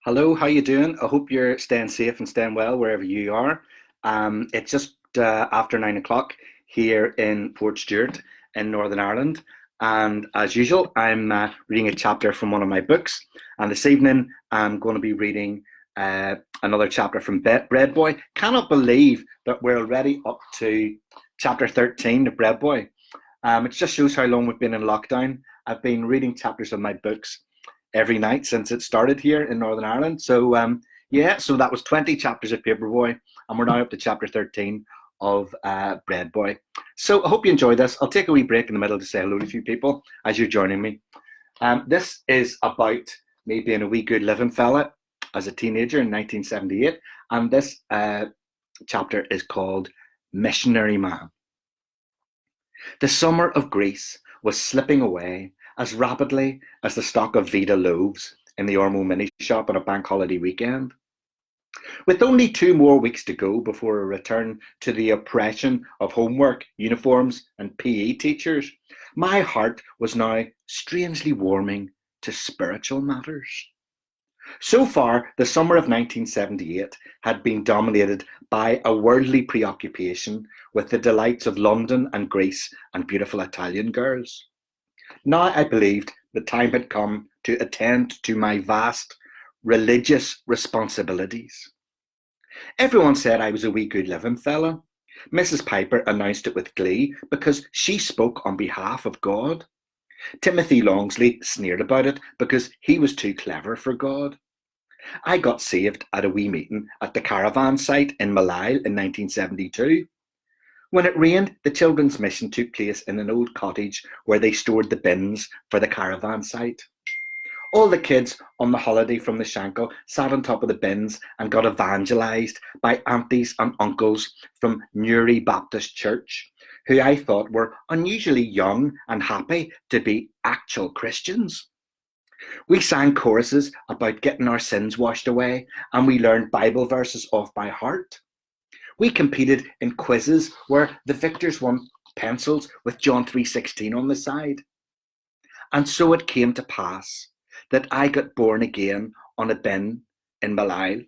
Hello, how you doing? I hope you're staying safe and staying well wherever you are. It's just after 9 o'clock here in Port Stewart in Northern Ireland, and as usual, I'm reading a chapter from one of my books. And this evening, I'm going to be reading another chapter from Breadboy. Cannot believe that we're already up to chapter 13 of Breadboy. It just shows how long we've been in lockdown. I've been reading chapters of my books every night since it started here in Northern Ireland. So that was 20 chapters of Paperboy, and we're now up to chapter 13 of Breadboy. So I hope you enjoy this. I'll take a wee break in the middle to say hello to a few people as you're joining me. This is about me being a wee good living fella as a teenager in 1978, and this chapter is called Missionary Man. The summer of Greece was slipping away as rapidly as the stock of Vita loaves in the Ormo mini shop on a bank holiday weekend. With only 2 more weeks to go before a return to the oppression of homework, uniforms, and PE teachers, my heart was now strangely warming to spiritual matters. So far, the summer of 1978 had been dominated by a worldly preoccupation with the delights of London and Greece and beautiful Italian girls. Now I believed the time had come to attend to my vast religious responsibilities. Everyone said I was a wee good living fella. Mrs. Piper announced it with glee because she spoke on behalf of God. Timothy Longsley sneered about it because he was too clever for God. I got saved at a wee meeting at the caravan site in Malile in 1972. When it rained, the children's mission took place in an old cottage where they stored the bins for the caravan site. All the kids on the holiday from the Shankill sat on top of the bins and got evangelised by aunties and uncles from Newry Baptist Church, who I thought were unusually young and happy to be actual Christians. We sang choruses about getting our sins washed away, and we learned Bible verses off by heart. We competed in quizzes where the victors won pencils with John 3:16 on the side. And so it came to pass that I got born again on a bin in Malile.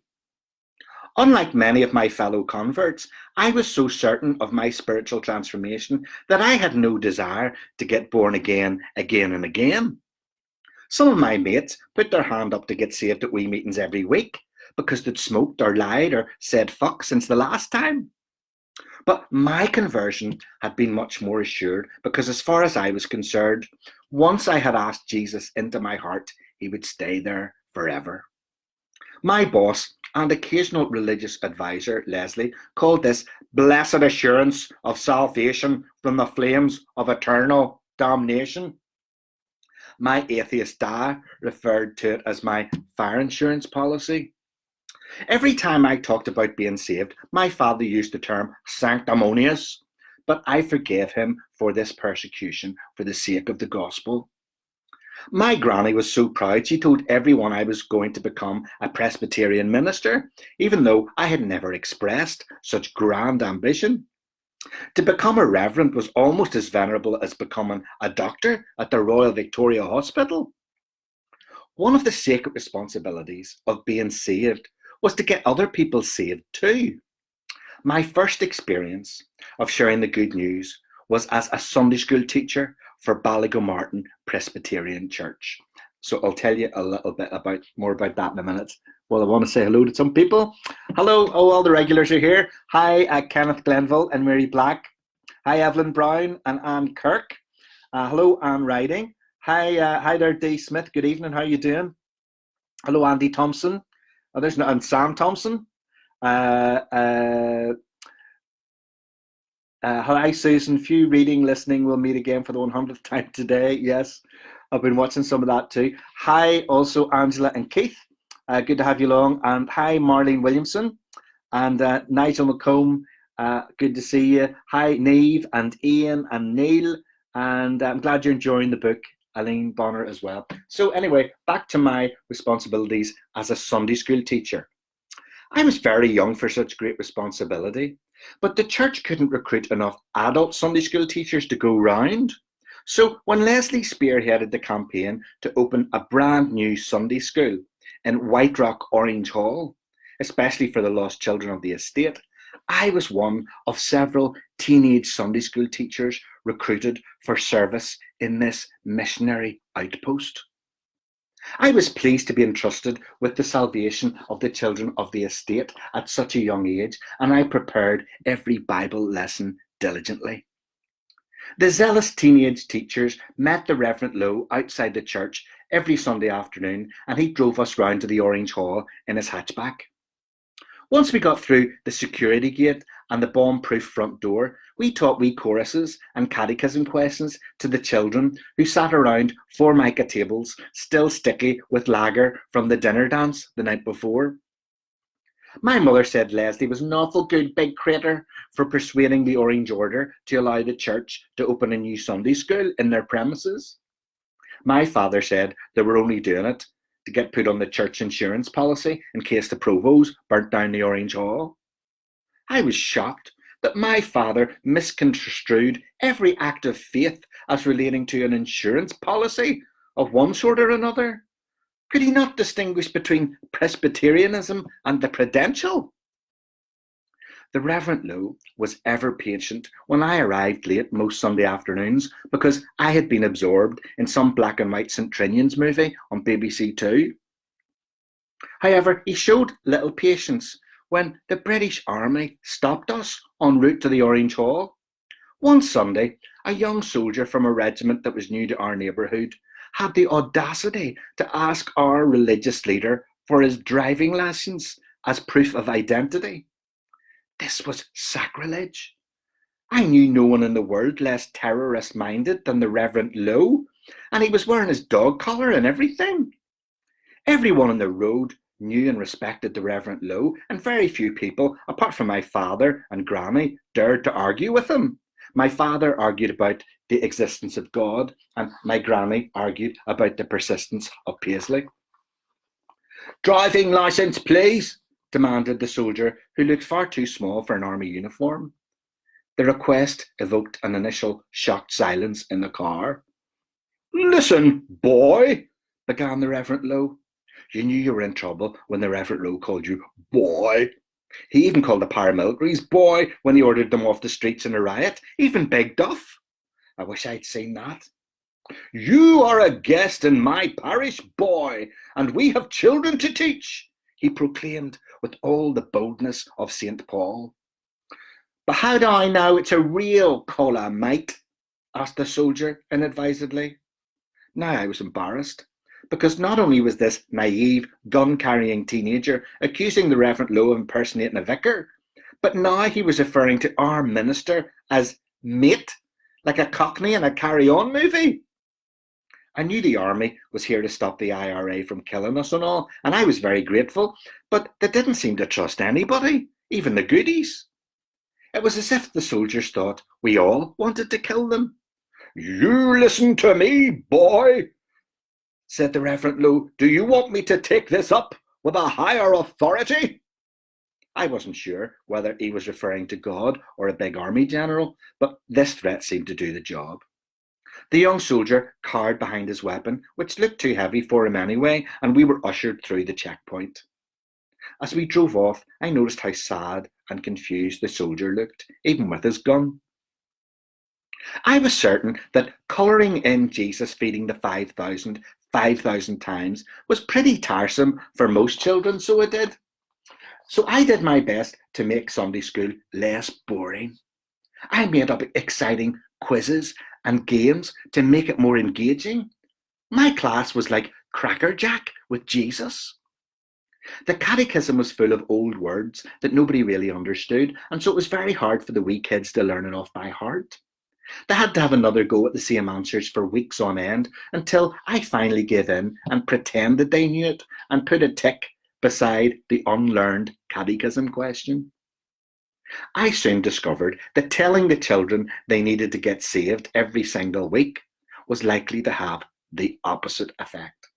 Unlike many of my fellow converts, I was so certain of my spiritual transformation that I had no desire to get born again and again. Some of my mates put their hand up to get saved at wee meetings every week because they'd smoked or lied or said fuck since the last time. But my conversion had been much more assured because, as far as I was concerned, once I had asked Jesus into my heart, he would stay there forever. My boss and occasional religious advisor, Leslie, called this blessed assurance of salvation from the flames of eternal damnation. My atheist dad referred to it as my fire insurance policy. Every time I talked about being saved, my father used the term sanctimonious, but I forgave him for this persecution for the sake of the gospel. My granny was so proud she told everyone I was going to become a Presbyterian minister, even though I had never expressed such grand ambition. To become a reverend was almost as venerable as becoming a doctor at the Royal Victoria Hospital. One of the sacred responsibilities of being saved was to get other people saved too. My first experience of sharing the good news was as a Sunday school teacher for Ballygomartin Presbyterian Church. So I'll tell you a little bit more about that in a minute. Well, I want to say hello to some people. Hello, all the regulars are here. Hi, Kenneth Glenville and Mary Black. Hi, Evelyn Brown and Anne Kirk. Hello, Anne Riding. Hi there, Dee Smith. Good evening. How are you doing? Hello, Andy Thompson. And Sam Thompson. Hi, Susan. Few reading, listening. We'll meet again for the 100th time today. Yes, I've been watching some of that too. Hi, also Angela and Keith. Good to have you along. And hi, Marlene Williamson. And Nigel McComb. Good to see you. Hi, Neve and Ian and Neil. And I'm glad you're enjoying the book. Aline Bonner as well. So anyway, back to my responsibilities as a Sunday school teacher. I was very young for such great responsibility, but the church couldn't recruit enough adult Sunday school teachers to go round. So when Leslie spearheaded the campaign to open a brand new Sunday school in White Rock Orange Hall, especially for the lost children of the estate. I was one of several teenage Sunday school teachers recruited for service in this missionary outpost. I was pleased to be entrusted with the salvation of the children of the estate at such a young age, and I prepared every Bible lesson diligently. The zealous teenage teachers met the Reverend Lowe outside the church every Sunday afternoon, and he drove us round to the Orange Hall in his hatchback. Once we got through the security gate and the bomb-proof front door, we taught wee choruses and catechism questions to the children who sat around formica tables, still sticky with lager from the dinner dance the night before. My mother said Leslie was an awful good big crater for persuading the Orange Order to allow the church to open a new Sunday school in their premises. My father said they were only doing it to get put on the church insurance policy in case the provost burnt down the Orange Hall. I was shocked that my father misconstrued every act of faith as relating to an insurance policy of one sort or another. Could he not distinguish between Presbyterianism and the Prudential? The Reverend Lowe was ever patient when I arrived late most Sunday afternoons because I had been absorbed in some black and white St. Trinian's movie on BBC Two. However, he showed little patience when the British Army stopped us en route to the Orange Hall. One Sunday, a young soldier from a regiment that was new to our neighbourhood had the audacity to ask our religious leader for his driving licence as proof of identity. This was sacrilege. I knew no one in the world less terrorist-minded than the Reverend Lowe, and he was wearing his dog collar and everything. Everyone on the road knew and respected the Reverend Lowe, and very few people, apart from my father and Granny, dared to argue with him. My father argued about the existence of God, and my Granny argued about the persistence of Paisley. "Driving licence, please," demanded the soldier, who looked far too small for an army uniform. The request evoked an initial shocked silence in the car. "Listen, boy," began the Reverend Lowe. You knew you were in trouble when the Reverend Lowe called you boy. He even called the paramilitaries boy when he ordered them off the streets in a riot, even Big Duff. I wish I'd seen that. "You are a guest in my parish, boy, and we have children to teach," he proclaimed with all the boldness of St. Paul. "But how do I know it's a real collar, mate?" asked the soldier inadvisedly. Now I was embarrassed, because not only was this naive, gun-carrying teenager accusing the Reverend Lowe of impersonating a vicar, but now he was referring to our minister as mate, like a Cockney in a Carry On movie. I knew the army was here to stop the IRA from killing us and all, and I was very grateful, but they didn't seem to trust anybody, even the goodies. It was as if the soldiers thought we all wanted to kill them. "You listen to me, boy," said the Reverend Lowe. "Do you want me to take this up with a higher authority?" I wasn't sure whether he was referring to God or a big army general, but this threat seemed to do the job. The young soldier cowered behind his weapon, which looked too heavy for him anyway, and we were ushered through the checkpoint. As we drove off, I noticed how sad and confused the soldier looked, even with his gun. I was certain that colouring in Jesus feeding the 5,000 times was pretty tiresome for most children, so it did. So I did my best to make Sunday school less boring. I made up exciting quizzes and games to make it more engaging. My class was like Cracker Jack with Jesus. The catechism was full of old words that nobody really understood, and so it was very hard for the wee kids to learn it off by heart. They had to have another go at the same answers for weeks on end until I finally gave in and pretended they knew it and put a tick beside the unlearned catechism question. I soon discovered that telling the children they needed to get saved every single week was likely to have the opposite effect.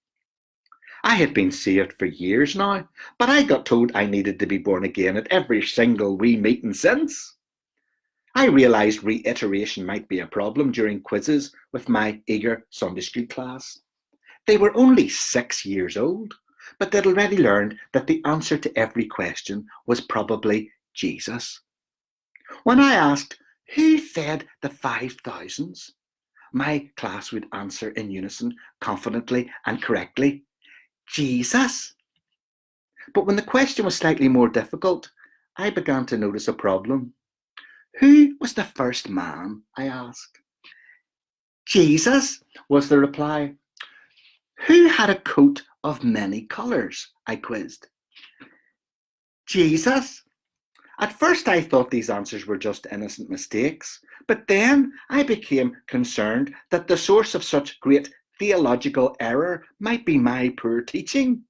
I had been saved for years now, but I got told I needed to be born again at every single wee meeting since. I realised reiteration might be a problem during quizzes with my eager Sunday school class. They were only 6 years old, but they'd already learned that the answer to every question was probably Jesus. When I asked, who fed the 5,000s? My class would answer in unison, confidently and correctly, Jesus. But when the question was slightly more difficult, I began to notice a problem. Who was the first man? I asked. Jesus, was the reply. Who had a coat of many colours? I quizzed. Jesus. At first I thought these answers were just innocent mistakes, but then I became concerned that the source of such great theological error might be my poor teaching.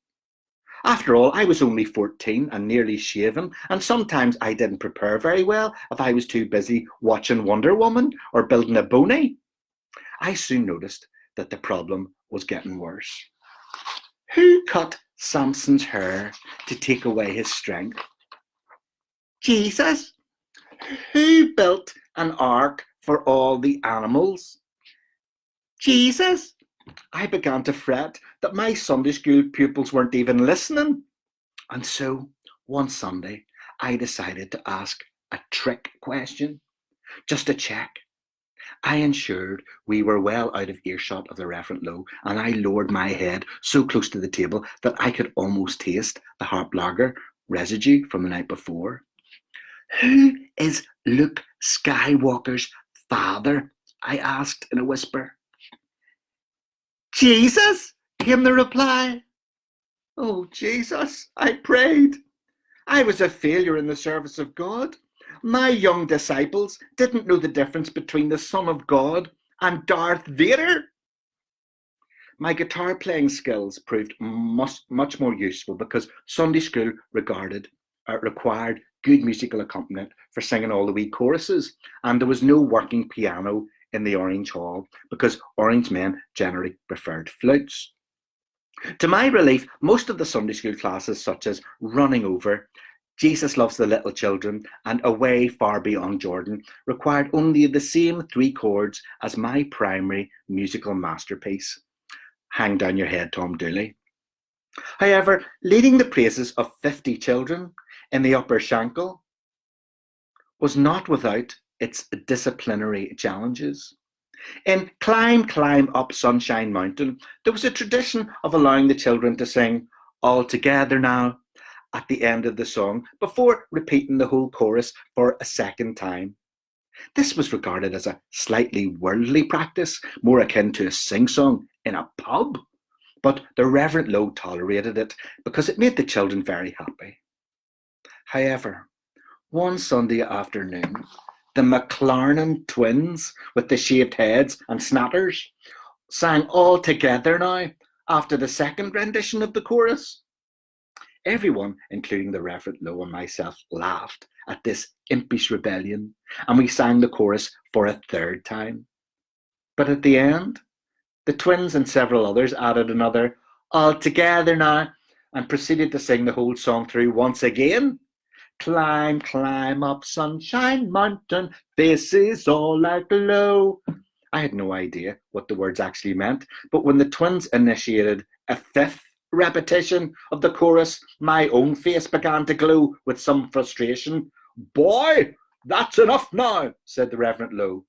After all, I was only 14 and nearly shaven, and sometimes I didn't prepare very well if I was too busy watching Wonder Woman or building a bony. I soon noticed that the problem was getting worse. Who cut Samson's hair to take away his strength? Jesus. Who built an ark for all the animals? Jesus. I began to fret that my Sunday school pupils weren't even listening. And so, one Sunday, I decided to ask a trick question, just to check. I ensured we were well out of earshot of the Reverend Lowe, and I lowered my head so close to the table that I could almost taste the harp lager residue from the night before. Who is Luke Skywalker's father? I asked in a whisper. Jesus, came the reply. Oh, Jesus, I prayed. I was a failure in the service of God. My young disciples didn't know the difference between the Son of God and Darth Vader. My guitar playing skills proved much more useful because Sunday school required good musical accompaniment for singing all the wee choruses, and there was no working piano in the Orange Hall because Orange men generally preferred flutes. To my relief, most of the Sunday school classes, such as Running Over, Jesus Loves the Little Children, and Away Far Beyond Jordan, required only the same 3 chords as my primary musical masterpiece, Hang Down Your Head, Tom Dooley. However, leading the praises of 50 children in the upper Shankill was not without its disciplinary challenges. In Climb, Climb Up Sunshine Mountain, there was a tradition of allowing the children to sing All Together Now at the end of the song before repeating the whole chorus for a second time. This was regarded as a slightly worldly practice, more akin to a sing-song in a pub, but the Reverend Lowe tolerated it because it made the children very happy. However, one Sunday afternoon, the McLarnon twins, with the shaved heads and snatters, sang All Together Now after the second rendition of the chorus. Everyone, including the Reverend Lowe and myself, laughed at this impish rebellion, and we sang the chorus for a third time. But at the end, the twins and several others added another All Together Now and proceeded to sing the whole song through once again. Climb, climb up Sunshine Mountain, faces all aglow. I had no idea what the words actually meant, but when the twins initiated a 5th repetition of the chorus, my own face began to glow with some frustration. Boy, that's enough now, said the Reverend Lowe.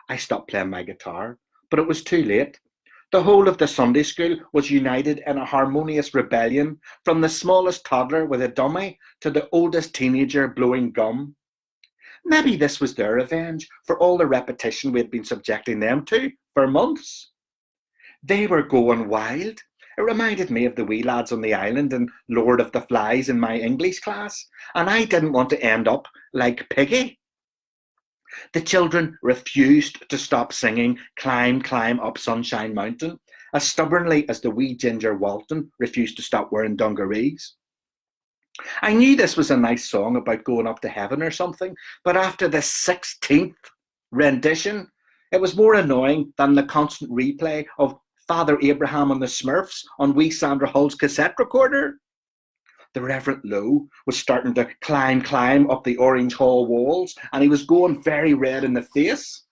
I stopped playing my guitar, but it was too late. The whole of the Sunday school was united in a harmonious rebellion, from the smallest toddler with a dummy to the oldest teenager blowing gum. Maybe this was their revenge for all the repetition we had been subjecting them to for months. They were going wild. It reminded me of the wee lads on the island in Lord of the Flies in my English class, and I didn't want to end up like Piggy. The children refused to stop singing Climb, Climb Up Sunshine Mountain, as stubbornly as the wee ginger Walton refused to stop wearing dungarees. I knew this was a nice song about going up to heaven or something, but after the 16th rendition, it was more annoying than the constant replay of Father Abraham and the Smurfs on wee Sandra Hull's cassette recorder. The Reverend Lowe was starting to climb up the Orange Hall walls, and he was going very red in the face.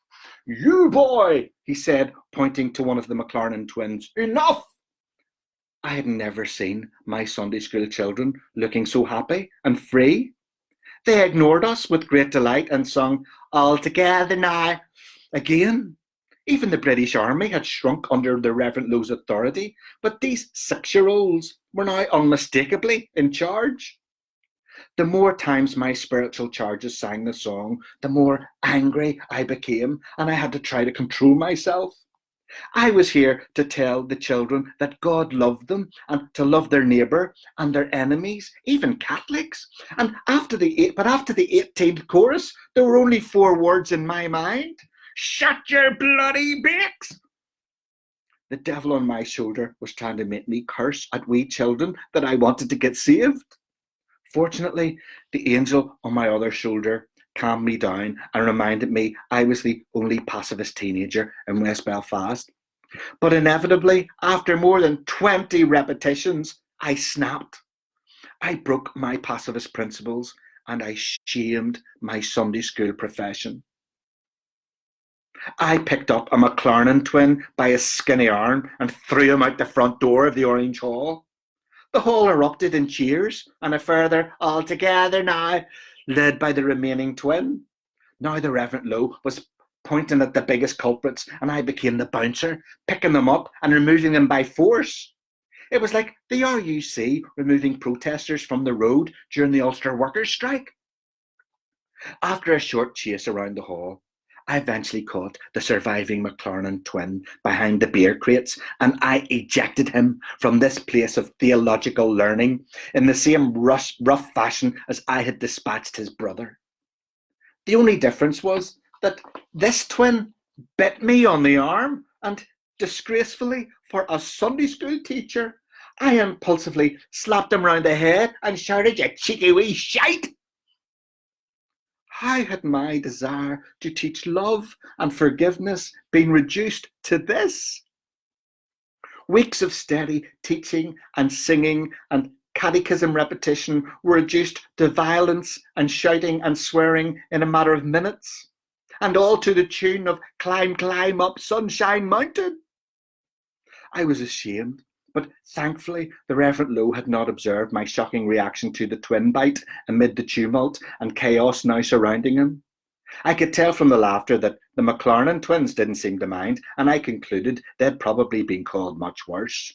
You boy, he said, pointing to one of the McLarnon twins. Enough! I had never seen my Sunday school children looking so happy and free. They ignored us with great delight and sung "All Together Now" again. Even the British Army had shrunk under the Reverend Lowe's authority, but these 6-year-olds were now unmistakably in charge. The more times my spiritual charges sang the song, the more angry I became, and I had to try to control myself. I was here to tell the children that God loved them and to love their neighbour and their enemies, even Catholics. But after the 18th chorus, there were only 4 words in my mind: "Shut your bloody beaks!" The devil on my shoulder was trying to make me curse at wee children that I wanted to get saved. Fortunately, the angel on my other shoulder calmed me down and reminded me I was the only pacifist teenager in West Belfast. But inevitably, after more than 20 repetitions, I snapped. I broke my pacifist principles and I shamed my Sunday school profession. I picked up a McLaren twin by his skinny arm and threw him out the front door of the Orange Hall. The hall erupted in cheers and a further "All Together Now," led by the remaining twin. Now the Reverend Lowe was pointing at the biggest culprits, and I became the bouncer, picking them up and removing them by force. It was like the RUC removing protesters from the road during the Ulster workers' strike. After a short chase around the hall, I eventually caught the surviving McLaren twin behind the beer crates, and I ejected him from this place of theological learning in the same rough fashion as I had dispatched his brother. The only difference was that this twin bit me on the arm, and disgracefully for a Sunday school teacher, I impulsively slapped him round the head and shouted, "You cheeky wee shite!" How had my desire to teach love and forgiveness been reduced to this? Weeks of steady teaching and singing and catechism repetition were reduced to violence and shouting and swearing in a matter of minutes, and all to the tune of "Climb, Climb Up Sunshine Mountain." I was ashamed, but thankfully the Reverend Lowe had not observed my shocking reaction to the twin bite amid the tumult and chaos now surrounding him. I could tell from the laughter that the McLaren twins didn't seem to mind, and I concluded they'd probably been called much worse.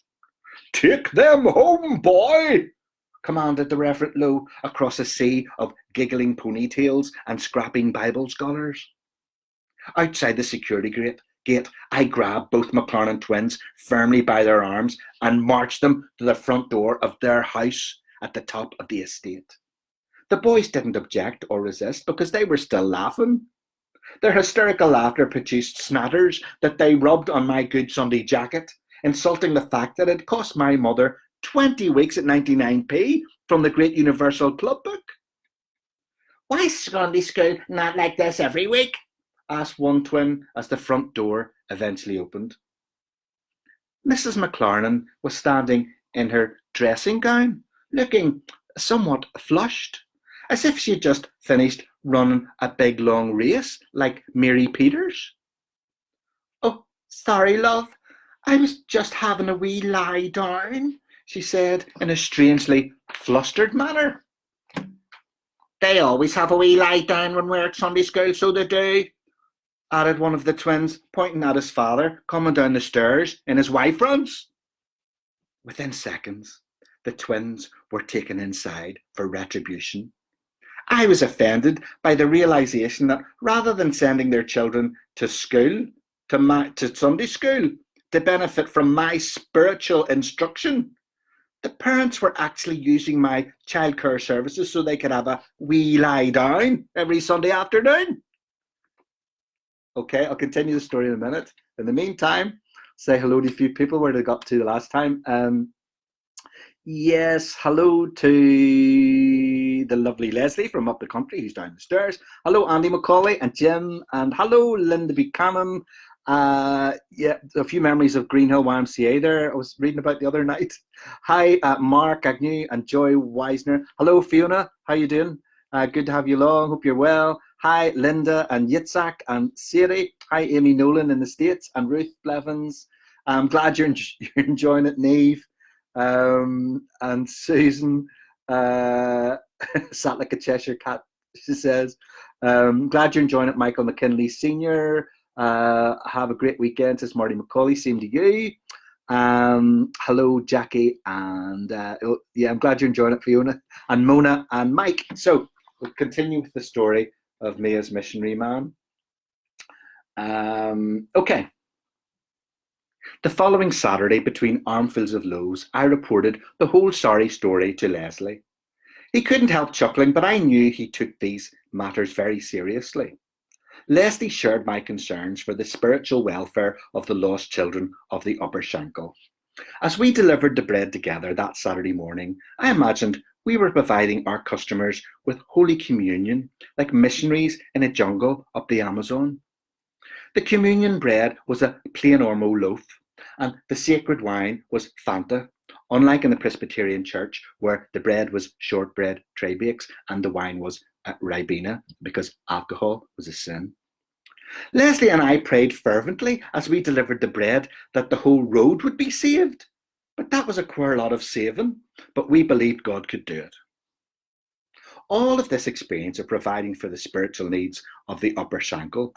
"Take them home, boy," commanded the Reverend Lowe across a sea of giggling ponytails and scrapping Bible scholars. Outside the security gate, I grabbed both McLaren twins firmly by their arms and marched them to the front door of their house at the top of the estate. The boys didn't object or resist because they were still laughing. Their hysterical laughter produced snatters that they rubbed on my good Sunday jacket, insulting the fact that it cost my mother 20 weeks at 99p from the Great Universal Club Book. "Why is Sunday school not like this every week?" asked one twin as the front door eventually opened. Mrs. McLaren was standing in her dressing gown, looking somewhat flushed, as if she'd just finished running a big long race like Mary Peters. "Oh, sorry, love. I was just having a wee lie down," she said in a strangely flustered manner. "They always have a wee lie down when we're at Sunday school, so they do," added one of the twins, pointing at his father coming down the stairs in his Y-fronts. Within seconds, the twins were taken inside for retribution. I was offended by the realization that rather than sending their children to school, to Sunday school, to benefit from my spiritual instruction, the parents were actually using my childcare services so they could have a wee lie down every Sunday afternoon. Okay, I'll continue the story in a minute. In the meantime, say hello to a few people where they got to the last time. Yes, hello to the lovely Leslie from up the country who's down the stairs. Hello, Andy McCauley and Jim, and hello, Linda Buchanan. Yeah, a few memories of Greenhill YMCA there I was reading about the other night. Hi, Mark Agnew and Joy Weisner. Hello, Fiona. How you doing? Good to have you along. Hope you're well. Hi, Linda and Yitzhak and Siri. Hi, Amy Nolan in the States and Ruth Blevins. I'm glad you're enjoying it, Neve. And Susan uh, sat like a Cheshire cat, she says. Glad you're enjoying it, Michael McKinley Sr. Have a great weekend, says Marty McCauley. Same to you. Hello, Jackie. And yeah, I'm glad you're enjoying it, Fiona. And Mona and Mike. So we'll continue with the story of me as missionary man. Okay. The following Saturday, between armfuls of loaves, I reported the whole sorry story to Leslie. He couldn't help chuckling, but I knew he took these matters very seriously. Leslie shared my concerns for the spiritual welfare of the lost children of the Upper Shankill. As we delivered the bread together that Saturday morning, I imagined we were providing our customers with Holy Communion, like missionaries in a jungle up the Amazon. The communion bread was a plain Ormo loaf, and the sacred wine was Fanta, unlike in the Presbyterian Church, where the bread was shortbread tray bakes and the wine was Ribena, because alcohol was a sin. Leslie and I prayed fervently as we delivered the bread that the whole road would be saved. But that was a queer lot of saving, but we believed God could do it. All of this experience of providing for the spiritual needs of the Upper Shankill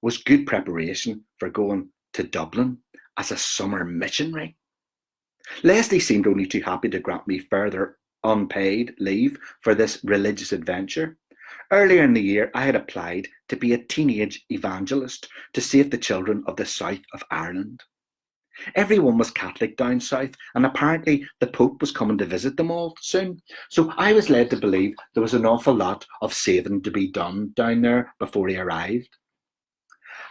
was good preparation for going to Dublin as a summer missionary. Leslie seemed only too happy to grant me further unpaid leave for this religious adventure. Earlier in the year, I had applied to be a teenage evangelist to save the children of the south of Ireland. Everyone was Catholic down south, and apparently the Pope was coming to visit them all soon. So I was led to believe there was an awful lot of saving to be done down there before he arrived.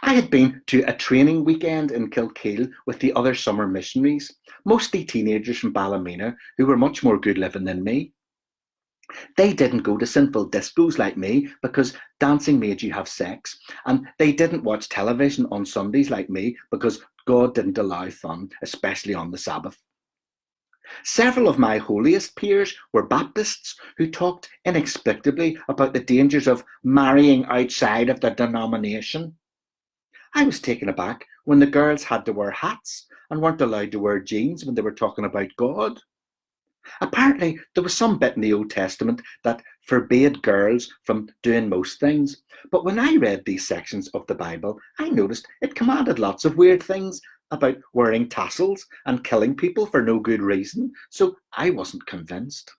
I had been to a training weekend in Kilkeel with the other summer missionaries, mostly teenagers from Ballymena who were much more good living than me. They didn't go to sinful discos like me because dancing made you have sex, and they didn't watch television on Sundays like me because God didn't allow fun, especially on the Sabbath. Several of my holiest peers were Baptists who talked inexplicably about the dangers of marrying outside of the denomination. I was taken aback when the girls had to wear hats and weren't allowed to wear jeans when they were talking about God. Apparently, there was some bit in the Old Testament that forbade girls from doing most things, but when I read these sections of the Bible, I noticed it commanded lots of weird things about wearing tassels and killing people for no good reason, so I wasn't convinced.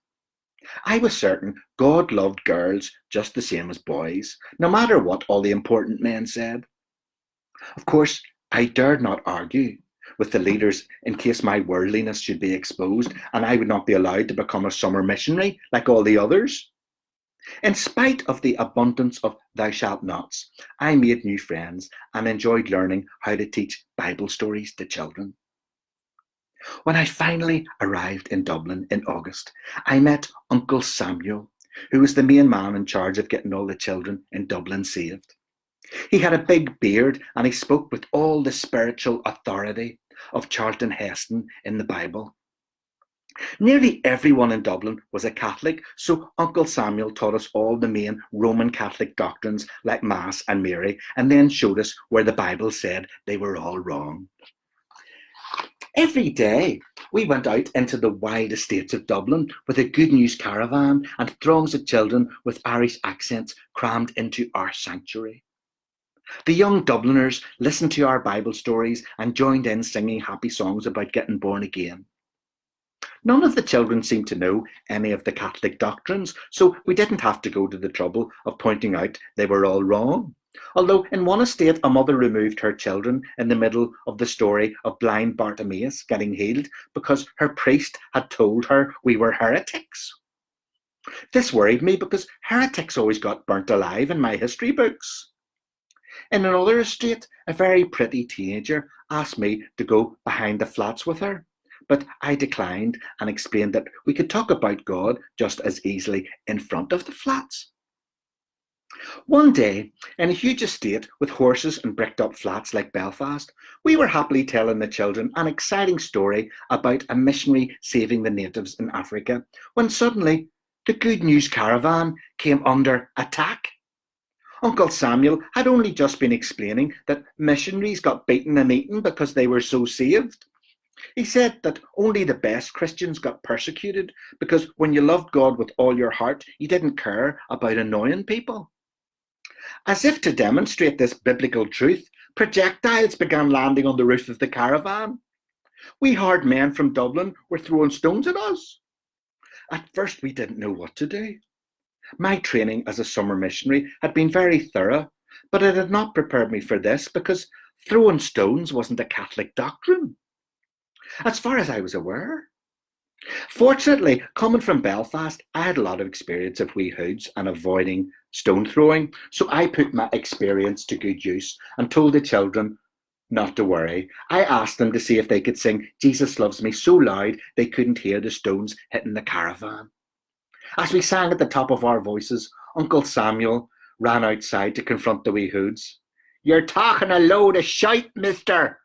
I was certain God loved girls just the same as boys, no matter what all the important men said. Of course, I dared not argue with the leaders in case my worldliness should be exposed and I would not be allowed to become a summer missionary like all the others. In spite of the abundance of thou shalt nots, I made new friends and enjoyed learning how to teach Bible stories to children. When I finally arrived in Dublin in August, I met Uncle Samuel, who was the main man in charge of getting all the children in Dublin saved. He had a big beard and he spoke with all the spiritual authority of Charlton Heston in the Bible. Nearly everyone in Dublin was a Catholic, so Uncle Samuel taught us all the main Roman Catholic doctrines like Mass and Mary, and then showed us where the Bible said they were all wrong. Every day we went out into the wild estates of Dublin with a good news caravan and throngs of children with Irish accents crammed into our sanctuary. The young Dubliners listened to our Bible stories and joined in singing happy songs about getting born again. None of the children seemed to know any of the Catholic doctrines, so we didn't have to go to the trouble of pointing out they were all wrong. Although in one estate a mother removed her children in the middle of the story of blind Bartimaeus getting healed because her priest had told her we were heretics. This worried me because heretics always got burnt alive in my history books. In another estate, a very pretty teenager asked me to go behind the flats with her, but I declined and explained that we could talk about God just as easily in front of the flats. One day, in a huge estate with horses and bricked up flats like Belfast, we were happily telling the children an exciting story about a missionary saving the natives in Africa, when suddenly the Good News Caravan came under attack. Uncle Samuel had only just been explaining that missionaries got beaten and eaten because they were so saved. He said that only the best Christians got persecuted because when you loved God with all your heart, you didn't care about annoying people. As if to demonstrate this biblical truth, projectiles began landing on the roof of the caravan. We hard men from Dublin were throwing stones at us. At first, we didn't know what to do. My training as a summer missionary had been very thorough, but it had not prepared me for this because throwing stones wasn't a Catholic doctrine, as far as I was aware. Fortunately, coming from Belfast, I had a lot of experience of wee hoods and avoiding stone throwing, so I put my experience to good use and told the children not to worry. I asked them to see if they could sing Jesus Loves Me so loud they couldn't hear the stones hitting the caravan. As we sang at the top of our voices, Uncle Samuel ran outside to confront the wee hoods. "You're talking a load of shite, mister."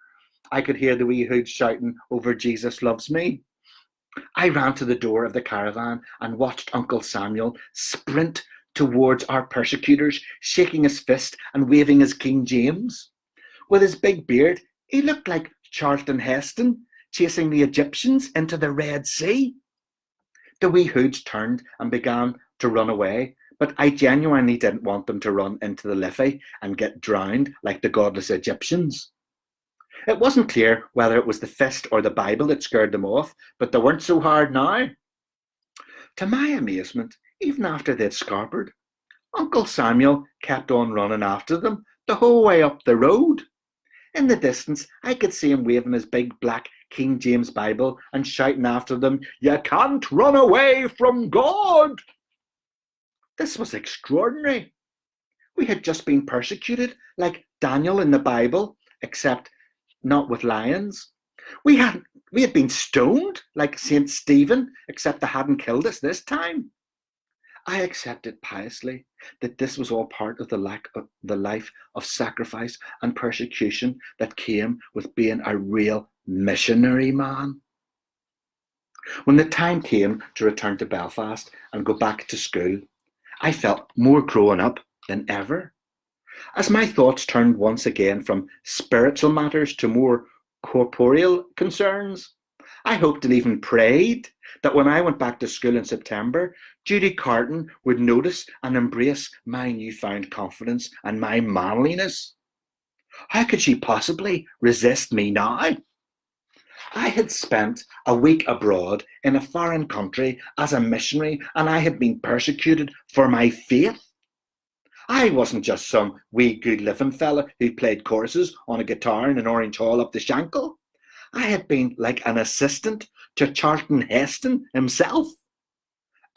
I could hear the wee hoods shouting over Jesus Loves Me. I ran to the door of the caravan and watched Uncle Samuel sprint towards our persecutors, shaking his fist and waving his King James. With his big beard, he looked like Charlton Heston chasing the Egyptians into the Red Sea. The wee hoods turned and began to run away, but I genuinely didn't want them to run into the Liffey and get drowned like the godless Egyptians. It wasn't clear whether it was the fist or the Bible that scared them off, but they weren't so hard now. To my amazement, even after they'd scarpered, Uncle Samuel kept on running after them the whole way up the road. In the distance, I could see him waving his big black King James Bible and shouting after them, "You can't run away from God!" This was extraordinary. We had just been persecuted like Daniel in the Bible, except not with lions. We had been stoned like St. Stephen, except they hadn't killed us this time. I accepted piously that this was all part of the life of sacrifice and persecution that came with being a real missionary man. When the time came to return to Belfast and go back to school, I felt more grown up than ever. As my thoughts turned once again from spiritual matters to more corporeal concerns, I hoped and even prayed that when I went back to school in September, Judy Carton would notice and embrace my newfound confidence and my manliness. How could she possibly resist me now? I had spent a week abroad in a foreign country as a missionary, and I had been persecuted for my faith. I wasn't just some wee good living fella who played choruses on a guitar in an orange hall up the Shankill. I had been like an assistant to Charlton Heston himself.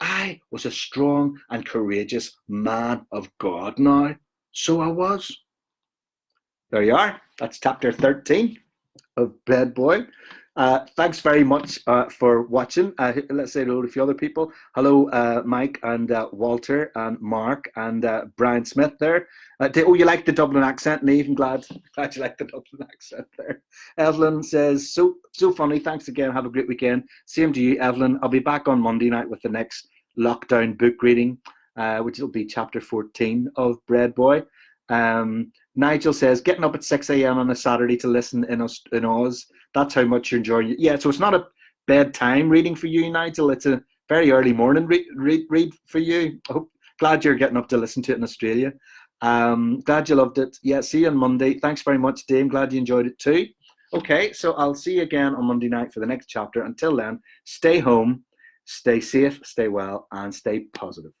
I was a strong and courageous man of God now. So I was. There you are. That's chapter 13 of Breadboy. Thanks very much for watching. Let's say hello to a few other people. Hello, Mike and Walter and Mark and Brian Smith there. You like the Dublin accent, Neve? I'm glad you like the Dublin accent there. Evelyn says, so funny. Thanks again. Have a great weekend. Same to you, Evelyn. I'll be back on Monday night with the next lockdown book reading, which will be chapter 14 of Breadboy. Nigel says, getting up at 6 a.m. on a Saturday to listen in Oz. That's how much you're enjoying it. Yeah, so it's not a bedtime reading for you, Nigel. It's a very early morning read for you. Glad you're getting up to listen to it in Australia. Glad you loved it. Yeah, see you on Monday. Thanks very much, Dame. Glad you enjoyed it too. Okay, so I'll see you again on Monday night for the next chapter. Until then, stay home, stay safe, stay well, and stay positive.